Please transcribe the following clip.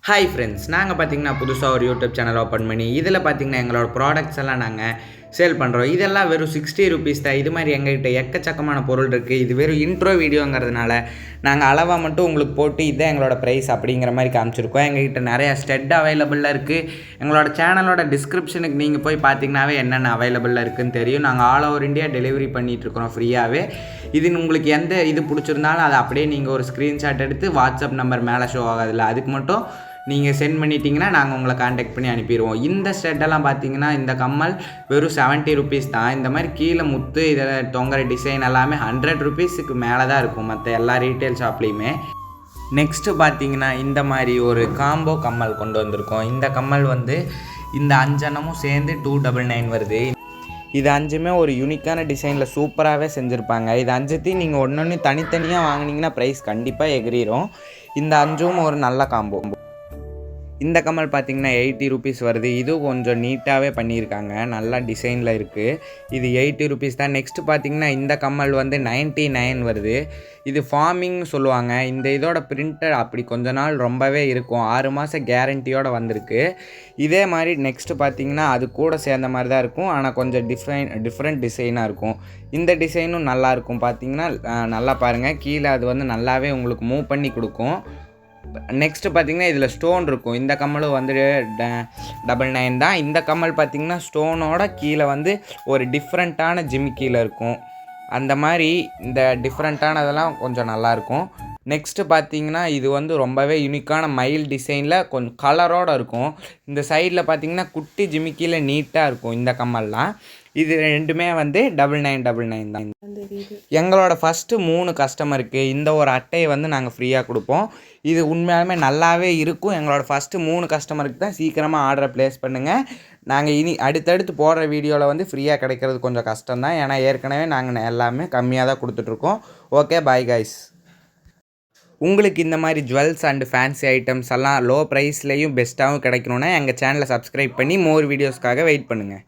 Hi friends, நாங்கள் பார்த்தீங்கன்னா புதுசாக ஒரு யூடியூப் சேனல் ஓப்பன் பண்ணி இதில் பார்த்தீங்கன்னா எங்களோட ப்ராடக்ட்ஸ் எல்லாம் நாங்கள் சேல் பண்ணுறோம். இதெல்லாம் வெறும் 60 ருபீஸ் தான். இது மாதிரி எங்கள்கிட்ட எக்கச்சக்கமான பொருள் இருக்குது. இது வெறும் இன்ட்ரோ வீடியோங்கிறதுனால நாங்கள் அளவாக மட்டும் உங்களுக்கு போட்டு இதான் எங்களோட ப்ரைஸ் அப்படிங்கிற மாதிரி காமிச்சிருக்கோம். எங்கள்கிட்ட நிறையா ஸ்டெட் அவைலபிளாக இருக்குது. எங்களோட சேனலோட டிஸ்கிரிப்ஷனுக்கு நீங்கள் போய் பார்த்தீங்கன்னாவே என்னென்ன அவைலபிளாக இருக்குதுன்னு தெரியும். நாங்கள் ஆல் ஓவர் இந்தியா டெலிவரி பண்ணிகிட்ருக்குறோம் ஃப்ரீயாகவே. இது உங்களுக்கு எந்த இது பிடிச்சிருந்தாலும் அதை அப்படியே நீங்கள் ஒரு ஸ்க்ரீன்ஷாட் எடுத்து வாட்ஸ்அப் நம்பர் மேலே ஷோ ஆகாதில்ல, அதுக்கு மட்டும் நீங்கள் சென்ட் பண்ணிட்டீங்கன்னா நாங்கள் உங்களை காண்டாக்ட் பண்ணி அனுப்பிடுவோம். இந்த ஸ்டெட்டெல்லாம் பார்த்தீங்கன்னா இந்த கம்மல் வெறும் 70 ருபீஸ் தான். இந்த மாதிரி கீழே முத்து இதில் தொங்குற டிசைன் எல்லாமே 100 ருபீஸுக்கு மேலே தான் இருக்கும் மற்ற எல்லா ரீட்டைல் ஷாப்லேயுமே. நெக்ஸ்ட்டு பார்த்தீங்கன்னா இந்த மாதிரி ஒரு காம்போ கம்மல் கொண்டு வந்திருக்கோம். இந்த கம்மல் வந்து இந்த 5 அண்ணமும் சேர்ந்து 299 வருது. இது 5மே ஒரு யூனிக்கான டிசைனில் சூப்பராகவே செஞ்சுருப்பாங்க. இது 5த்தையும் நீங்கள் ஒன்று தனித்தனியாக வாங்கினீங்கன்னா ப்ரைஸ் கண்டிப்பாக எகிரிடும். இந்த 5ம் ஒரு நல்ல காம்போ. இந்த கம்மல் பார்த்திங்கன்னா 80 ருபீஸ் வருது. இதுவும் கொஞ்சம் நீட்டாகவே பண்ணியிருக்காங்க, நல்லா டிசைனில் இருக்குது. இது 80 ருபீஸ் தான். நெக்ஸ்ட்டு பார்த்திங்கன்னா இந்த கம்மல் வந்து 99 வருது. இது ஃபார்மிங்னு சொல்லுவாங்க. இந்த இதோட பிரிண்டர் அப்படி கொஞ்ச நாள் ரொம்பவே இருக்கும். 6 மாதம் கேரண்டியோடு வந்திருக்கு. இதே மாதிரி நெக்ஸ்ட்டு பார்த்திங்கன்னா அது கூட சேர்ந்த மாதிரி தான் இருக்கும், ஆனால் கொஞ்சம் டிஃப்ரெண்ட் டிசைனாக இருக்கும். இந்த டிசைனும் நல்லாயிருக்கும். பார்த்திங்கன்னா நல்லா பாருங்கள், கீழே அது வந்து நல்லாவே உங்களுக்கு மூவ் பண்ணி கொடுக்கும். நெக்ஸ்ட்டு பார்த்திங்கன்னா இதில் ஸ்டோன் இருக்கும். இந்த கம்மலும் வந்து 99 தான். இந்த கம்மல் பார்த்திங்கன்னா ஸ்டோனோட கீழே வந்து ஒரு டிஃப்ரெண்ட்டான ஜிமிக்கியில் இருக்கும். அந்த மாதிரி இந்த டிஃப்ரெண்ட்டானதெல்லாம் கொஞ்சம் நல்லாயிருக்கும். நெக்ஸ்ட்டு பார்த்திங்கன்னா இது வந்து ரொம்பவே யூனிக்கான மயில் டிசைனில் கொஞ்சம் கலரோடு இருக்கும். இந்த சைடில் பார்த்திங்கன்னா குட்டி ஜிமிக்கியில் நீட்டாக இருக்கும் இந்த கம்மல்லாம். இது ரெண்டுமே வந்து 99 தான். எங்களோட ஃபஸ்ட்டு 3 கஸ்டமருக்கு இந்த ஒரு அட்டையை வந்து நாங்கள் ஃப்ரீயாக கொடுப்போம். இது உண்மையாலுமே நல்லாவே இருக்கும். எங்களோட ஃபஸ்ட்டு 3 கஸ்டமருக்கு தான் சீக்கிரமாக ஆர்டரை ப்ளேஸ் பண்ணுங்கள். நாங்கள் இனி அடுத்தடுத்து போடுற வீடியோவில் வந்து ஃப்ரீயாக கிடைக்கிறது கொஞ்சம் கஷ்டம்தான். ஏன்னா ஏற்கனவே நாங்கள் எல்லாமே கம்மியாக தான் கொடுத்துட்ருக்கோம். Okay, bye guys. உங்களுக்கு இந்த மாதிரி ஜுவல்ஸ் அண்டு ஃபேன்சி ஐட்டம்ஸ் எல்லாம் லோ ப்ரைஸ்லேயும் பெஸ்ட்டாகவும் கிடைக்கணுன்னா எங்கள் சேனலை சப்ஸ்கிரைப் பண்ணி மோர் வீடியோஸ்க்காக வெயிட் பண்ணுங்கள்.